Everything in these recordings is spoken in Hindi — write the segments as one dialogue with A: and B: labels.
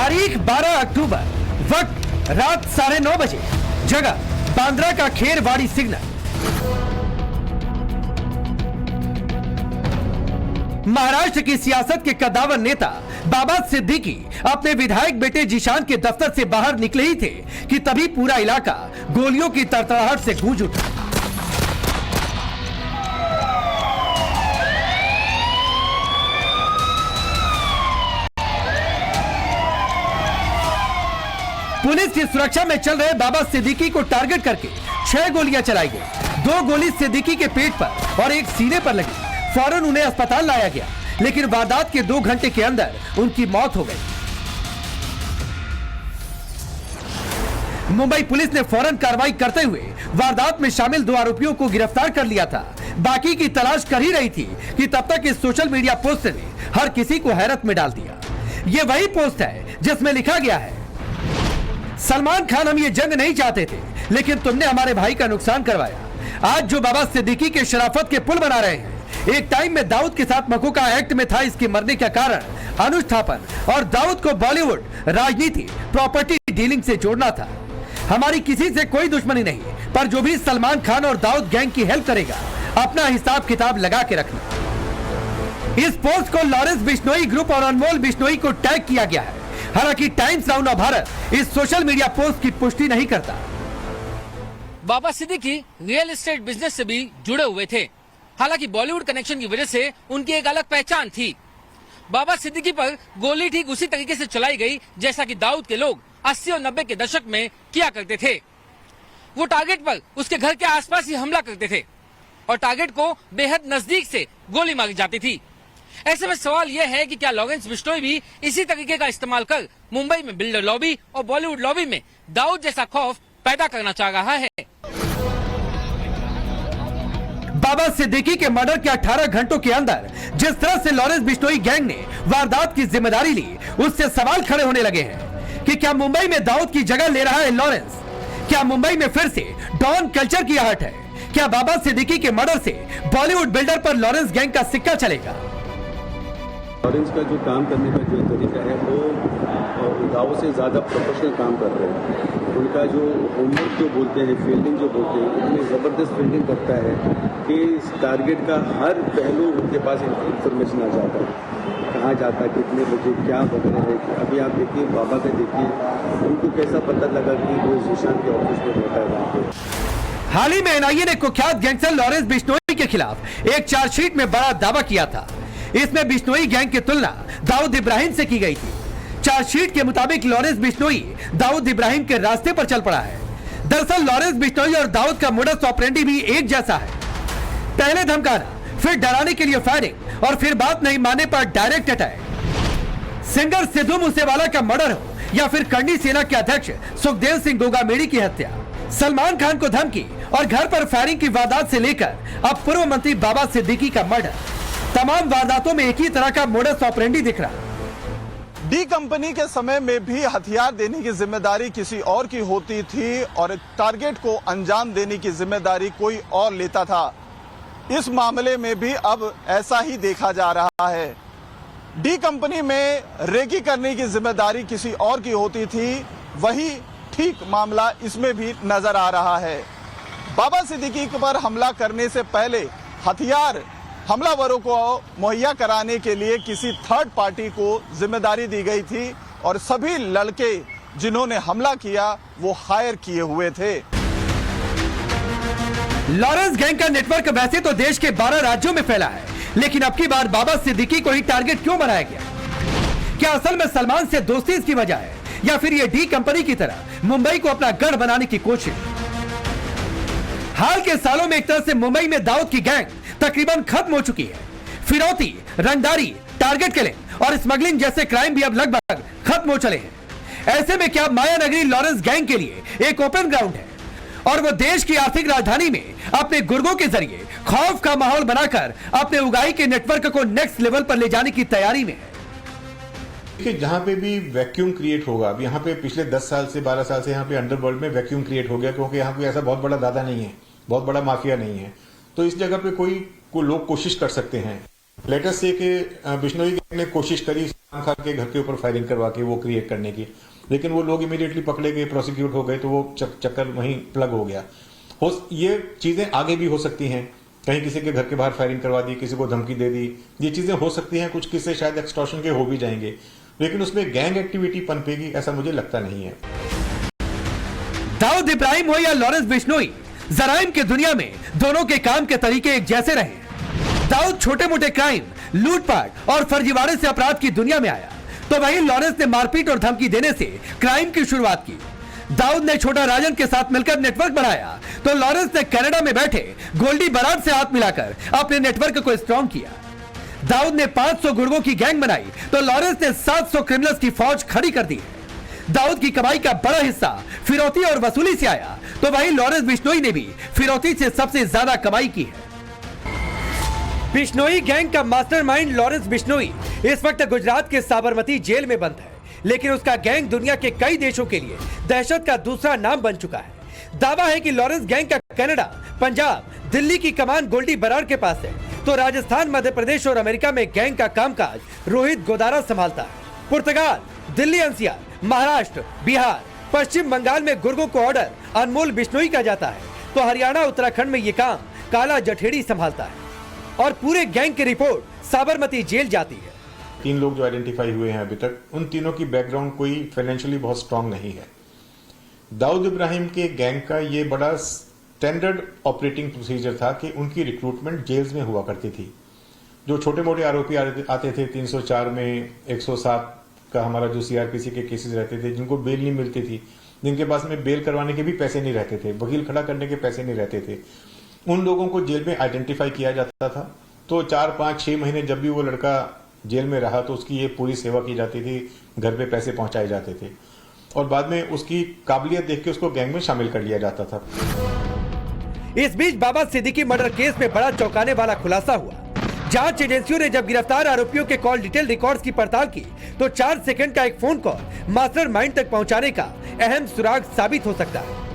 A: तारीख 12 अक्टूबर, वक्त रात 9:30 बजे, जगह बांद्रा का खेरवाड़ी सिग्नल। महाराष्ट्र की सियासत के कद्दावर नेता बाबा सिद्दीकी अपने विधायक बेटे जीशान के दफ्तर से बाहर निकले ही थे कि तभी पूरा इलाका गोलियों की तड़तड़ाहट से गूंज उठा। पुलिस की सुरक्षा में चल रहे बाबा सिद्दीकी को टारगेट करके 6 गोलियां चलाई गई। 2 गोली सिद्दीकी के पेट पर और एक सीने पर लगी। फौरन उन्हें अस्पताल लाया गया, लेकिन वारदात के 2 घंटे के अंदर उनकी मौत हो गई। मुंबई पुलिस ने फौरन कार्रवाई करते हुए वारदात में शामिल 2 आरोपियों को गिरफ्तार कर लिया था। बाकी की तलाश कर ही रही थी कि तब तक इस सोशल मीडिया पोस्ट ने हर किसी को हैरत में डाल दिया। ये वही पोस्ट है जिसमें लिखा गया है, सलमान खान, हम ये जंग नहीं चाहते थे, लेकिन तुमने हमारे भाई का नुकसान करवाया। आज जो बाबा सिद्दीकी के शराफत के पुल बना रहे हैं, एक टाइम में दाऊद के साथ मकोका एक्ट में था। इसके मरने का कारण अनुज थापर और दाऊद को बॉलीवुड, राजनीति, प्रॉपर्टी डीलिंग से जोड़ना था। हमारी किसी से कोई दुश्मनी नहीं, पर जो भी सलमान खान और दाऊद गैंग की हेल्प करेगा, अपना हिसाब किताब लगा के रखना। इस पोस्ट को लॉरेंस बिश्नोई ग्रुप और अनमोल बिश्नोई को टैग किया गया है। हालांकि टाइम्स नाउ भारत इस सोशल मीडिया पोस्ट की पुष्टि नहीं करता।
B: बाबा सिद्दीकी रियल एस्टेट बिजनेस से भी जुड़े हुए थे। हालांकि बॉलीवुड कनेक्शन की वजह से उनकी एक अलग पहचान थी। बाबा सिद्दीकी पर गोली ठीक उसी तरीके से चलाई गई जैसा कि दाऊद के लोग 80 और 90 के दशक में किया करते थे। वो टारगेट पर उसके घर के आसपास ही हमला करते थे और टारगेट को बेहद नजदीक से गोली मारी जाती थी। ऐसे में सवाल यह है कि क्या लॉरेंस बिश्नोई भी इसी तरीके का इस्तेमाल कर मुंबई में बिल्डर लॉबी और बॉलीवुड लॉबी में दाऊद जैसा खौफ पैदा करना चाह रहा है।
A: बाबा सिद्दीकी के मर्डर के 18 घंटों के अंदर जिस तरह से लॉरेंस बिश्नोई गैंग ने वारदात की जिम्मेदारी ली, उससे सवाल खड़े होने लगे हैं कि क्या मुंबई में दाऊद की जगह ले रहा है लॉरेंस? क्या मुंबई में फिर से डॉन कल्चर की आहट है? क्या बाबा सिद्दीकी के मर्डर से बॉलीवुड बिल्डर पर लॉरेंस गैंग का सिक्का चलेगा?
C: लॉरेंस का जो काम करने का जो तरीका है वो दाऊद से ज़्यादा प्रोफेशनल काम कर रहे हैं। उनका जो होमवर्क जो बोलते हैं, फील्डिंग जो बोलते हैं, इतनी ज़बरदस्त फील्डिंग करता है कि इस टारगेट का हर पहलू उनके पास इंफॉर्मेशन आ जाता है। कहाँ जाता है, कितने बजे, क्या वगैरह है। अभी आप देखिए बाबा का देखिए, उनको कैसा पता लगा कि वो जीशान के ऑफिस में बैठा है वहाँ पे।
A: हाल ही में एनआईए ने कुख्यात गैंगस्टर लॉरेंस बिश्नोई के खिलाफ एक चार्जशीट में बड़ा दावा किया था। इसमें बिश्नोई गैंग की तुलना दाऊद इब्राहिम से की गई थी। चार्जशीट के मुताबिक लॉरेंस बिश्नोई दाऊद इब्राहिम के रास्ते पर चल पड़ा है। दरअसल लॉरेंस बिश्नोई और दाऊद का मोडस ऑपरेंडी भी एक जैसा है। पहले धमकाना, फिर डराने के लिए फायरिंग और फिर बात नहीं मानने पर direct attack. Singer Sidhu Moosewala का मर्डर हो या फिर करनी सेना के अध्यक्ष सुखदेव सिंह गोगामेड़ी की हत्या, सलमान खान को धमकी और घर पर फायरिंग की वारदात से लेकर अब पूर्व मंत्री बाबा सिद्दीकी का मर्डर, तमाम वारदातों में एक ही तरह का मोडस ऑपरेंडी दिख रहा।
D: डी कंपनी के समय में भी हथियार देने की जिम्मेदारी किसी और की होती थी और टारगेट को अंजाम देने की जिम्मेदारी कोई और लेता था। इस मामले में भी अब ऐसा ही देखा जा रहा है। डी कंपनी में रेकी करने की जिम्मेदारी किसी और की होती थी, वही ठीक मामला इसमें भी नजर आ रहा है। बाबा सिद्दीकी पर हमला करने से पहले हथियार हमलावरों को मुहैया कराने के लिए किसी थर्ड पार्टी को जिम्मेदारी दी गई थी और सभी लड़के जिन्होंने हमला किया वो हायर किए हुए थे।
A: लॉरेंस गैंग का नेटवर्क वैसे तो देश के 12 राज्यों में फैला है, लेकिन अब की बार बाबा सिद्दीकी को ही टारगेट क्यों बनाया गया? क्या असल में सलमान से दोस्ती इसकी वजह है या फिर ये डी कंपनी की तरह मुंबई को अपना गढ़ बनाने की कोशिश? हाल के सालों में एक तरह से मुंबई में दाऊद की गैंग तकरीबन खत्म हो चुकी है। फिरौती, रंगदारी, टारगेट किलिंग और स्मगलिंग जैसे क्राइम भी अब लगभग खत्म हो चले हैं। ऐसे में क्या माया नगरी लॉरेंस गैंग के लिए एक ओपन ग्राउंड है और वो देश की आर्थिक राजधानी में अपने गुर्गों के जरिए खौफ का माहौल बनाकर अपने उगाही के नेटवर्क को नेक्स्ट लेवल पर ले जाने की तैयारी में है?
E: देखिए, जहां पे भी वैक्यूम क्रिएट होगा, अब यहाँ पे पिछले 10 साल से 12 साल से यहाँ पे अंडरवर्ल्ड में वैक्यूम क्रिएट हो गया, क्योंकि यहाँ कोई ऐसा बहुत बड़ा दादा नहीं है, बहुत बड़ा माफिया नहीं है। तो इस जगह पे कोई लोग कोशिश कर सकते हैं। लेटेस्ट से कि बिश्नोई ने कोशिश करी खा के घर के ऊपर फायरिंग करवा के वो क्रिएट करने की, लेकिन वो लोग इमीडिएटली पकड़े गए, प्रोसिक्यूट हो गए, तो वो चक्कर वहीं प्लग हो गया। ये चीजें आगे भी हो सकती हैं, कहीं किसी के घर के बाहर फायरिंग करवा दी, किसी को धमकी दे दी, ये चीजें हो सकती हैं। कुछ किस्से शायद एक्सटॉर्शन के हो भी जाएंगे, लेकिन उसमें गैंग एक्टिविटी पनपेगी ऐसा मुझे लगता नहीं है।
A: दाऊद इब्राहिम हो या लॉरेंस बिश्नोई, जराइम की दुनिया में दोनों के काम के तरीके एक जैसे रहे। दाऊद छोटे मोटे क्राइम, लूटपाट और फर्जीवाड़े से अपराध की दुनिया में आया, तो वहीं लॉरेंस ने मारपीट और धमकी देने से क्राइम की शुरुआत की। दाऊद ने छोटा राजन के साथ मिलकर नेटवर्क बनाया, तो लॉरेंस ने कनाडा में बैठे गोल्डी बराड से हाथ मिलाकर अपने नेटवर्क को स्ट्रॉन्ग किया। दाऊद ने 500 गुर्गों की गैंग बनाई, तो लॉरेंस ने 700 क्रिमिनल्स की फौज खड़ी कर दी है। दाऊद की कमाई का बड़ा हिस्सा फिरौती और वसूली से आया, तो वहीं लॉरेंस बिश्नोई ने भी फिरौती से सबसे ज्यादा कमाई की है। बिश्नोई गैंग का मास्टरमाइंड लॉरेंस बिश्नोई इस वक्त गुजरात के साबरमती जेल में बंद है, लेकिन उसका गैंग दुनिया के कई देशों के लिए दहशत का दूसरा नाम बन चुका है। दावा है कि लॉरेंस गैंग का कनाडा, पंजाब, दिल्ली की कमान गोल्डी बराड के पास है, तो राजस्थान, मध्य प्रदेश और अमेरिका में गैंग का कामकाज रोहित गोदारा संभालता है। पुर्तगाल, दिल्ली एनसीआर, महाराष्ट्र, बिहार, पश्चिम बंगाल में गुर्गों को ऑर्डर अनमोल बिश्नोई का जाता है, तो हरियाणा, उत्तराखंड में ये काम काला जठेड़ी संभालता है और पूरे गैंग की रिपोर्ट साबरमती जेल जाती है।
E: 3 लोग जो आइडेंटिफाई हुए हैं अभी तक, उन तीनों की बैकग्राउंड कोई फाइनेंशियली बहुत स्ट्रांग नहीं है। दाऊद इब्राहिम के गैंग का ये बड़ा स्टैंडर्ड ऑपरेटिंग प्रोसीजर था कि उनकी रिक्रूटमेंट जेल्स में हुआ करती थी। जो छोटे मोटे आरोपी आते थे 304 में, 107 का हमारा जो सीआरपीसी के केसेस रहते थे, जिनको बेल नहीं मिलती थी, जिनके पास में बेल करवाने के भी पैसे नहीं रहते थे, वकील खड़ा करने के पैसे नहीं रहते थे, उन लोगों को जेल में आइडेंटिफाई किया जाता था। तो 4, 5, 6 महीने जब भी वो लड़का जेल में रहा, तो उसकी ये पूरी सेवा की जाती थी, घर पे पैसे पहुंचाए जाते थे और बाद में उसकी काबिलियत देख के उसको गैंग में शामिल कर लिया जाता था।
A: इस बीच बाबा सिद्दीकी मर्डर केस में बड़ा चौंकाने वाला खुलासा हुआ। जांच एजेंसियों ने जब गिरफ्तार आरोपियों के कॉल डिटेल रिकॉर्ड्स की पड़ताल की, तो 4 सेकंड का एक फोन कॉल मास्टरमाइंड तक पहुंचाने का अहम सुराग साबित हो सकता है।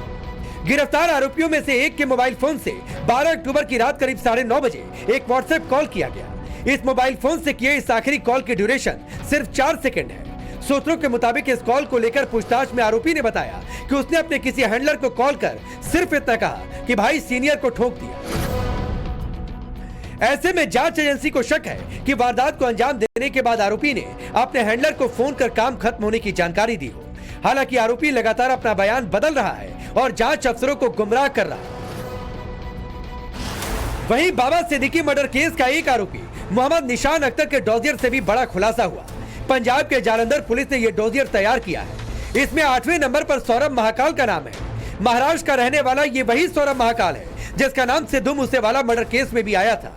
A: गिरफ्तार आरोपियों में से एक के मोबाइल फोन से 12 अक्टूबर की रात करीब 9:30 बजे एक व्हाट्सएप कॉल किया गया। इस मोबाइल फोन से किए इस आखिरी कॉल की ड्यूरेशन सिर्फ 4 सेकंड है। सूत्रों के मुताबिक इस कॉल को लेकर पूछताछ में आरोपी ने बताया कि उसने अपने किसी हैंडलर को कॉल कर सिर्फ इतना कहा कि भाई सीनियर को ठोक दिया। ऐसे में जांच एजेंसी को शक है कि वारदात को अंजाम देने के बाद आरोपी ने अपने हैंडलर को फोन कर काम खत्म होने की जानकारी दी हो। हालांकि आरोपी लगातार अपना बयान बदल रहा है और जांच अफसरों को गुमराह कर रहा है। वहीं बाबा सिद्दीकी मर्डर केस का एक आरोपी मोहम्मद निशान अख्तर के डोजियर से भी बड़ा खुलासा हुआ। पंजाब के जालंधर पुलिस ने यह डोजियर तैयार किया है। इसमें 8वें नंबर पर सौरभ महाकाल का नाम है। महाराष्ट्र का रहने वाला ये वही सौरभ महाकाल है जिसका नाम सिद्धू मूसेवाला मर्डर केस में भी आया था।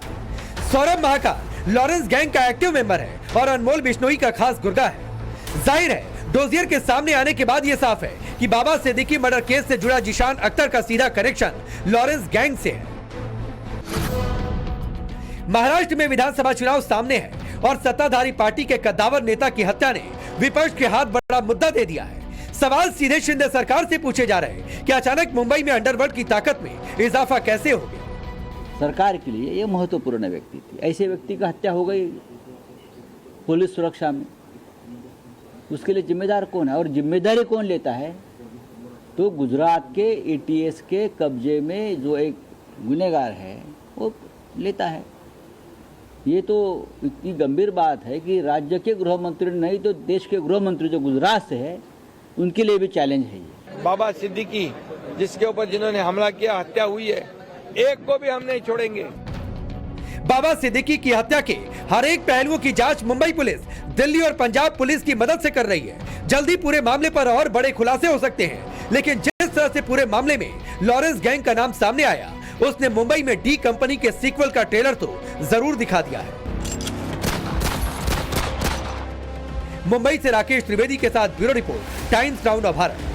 A: सौरभ महाकाल लॉरेंस गैंग का एक्टिव मेंबर है और अनमोल बिश्नोई का खास गुर्गा है। जाहिर है डोजियर के सामने आने के बाद यह साफ है कि बाबा सिद्दीकी मर्डर केस से जुड़ा जिशान अख्तर का सीधा कनेक्शन लॉरेंस गैंग से है। महाराष्ट्र में विधानसभा चुनाव सामने है और सत्ताधारी पार्टी के कद्दावर नेता की हत्या ने विपक्ष के हाथ बड़ा मुद्दा दे दिया है। सवाल सीधे शिंदे सरकार से पूछे जा रहे हैं कि अचानक मुंबई में अंडरवर्ल्ड की ताकत में इजाफा कैसे हो गया।
F: सरकार के लिए ये महत्वपूर्ण व्यक्ति थी। ऐसे व्यक्ति का हत्या हो गई पुलिस सुरक्षा में, उसके लिए जिम्मेदार कौन है और जिम्मेदारी कौन लेता है? तो गुजरात के एटीएस के कब्जे में जो एक गुनहगार है वो लेता है। ये तो इतनी गंभीर बात है कि राज्य के गृह मंत्री नहीं तो देश के गृह मंत्री जो गुजरात से है उनके लिए भी चैलेंज है ये।
G: बाबा सिद्दीकी जिसके ऊपर जिन्होंने हमला किया, हत्या हुई है, एक को भी हम नहीं छोड़ेंगे।
A: बाबा सिद्दीकी की हत्या के हर एक पहलुओं की जांच मुंबई पुलिस, दिल्ली और पंजाब पुलिस की मदद से कर रही है। जल्दी पूरे मामले पर और बड़े खुलासे हो सकते हैं, लेकिन जिस तरह से पूरे मामले में लॉरेंस गैंग का नाम सामने आया, उसने मुंबई में डी कंपनी के सीक्वल का ट्रेलर तो जरूर दिखा दिया है। मुंबई से राकेश त्रिवेदी के साथ bureau report, times now Bharat.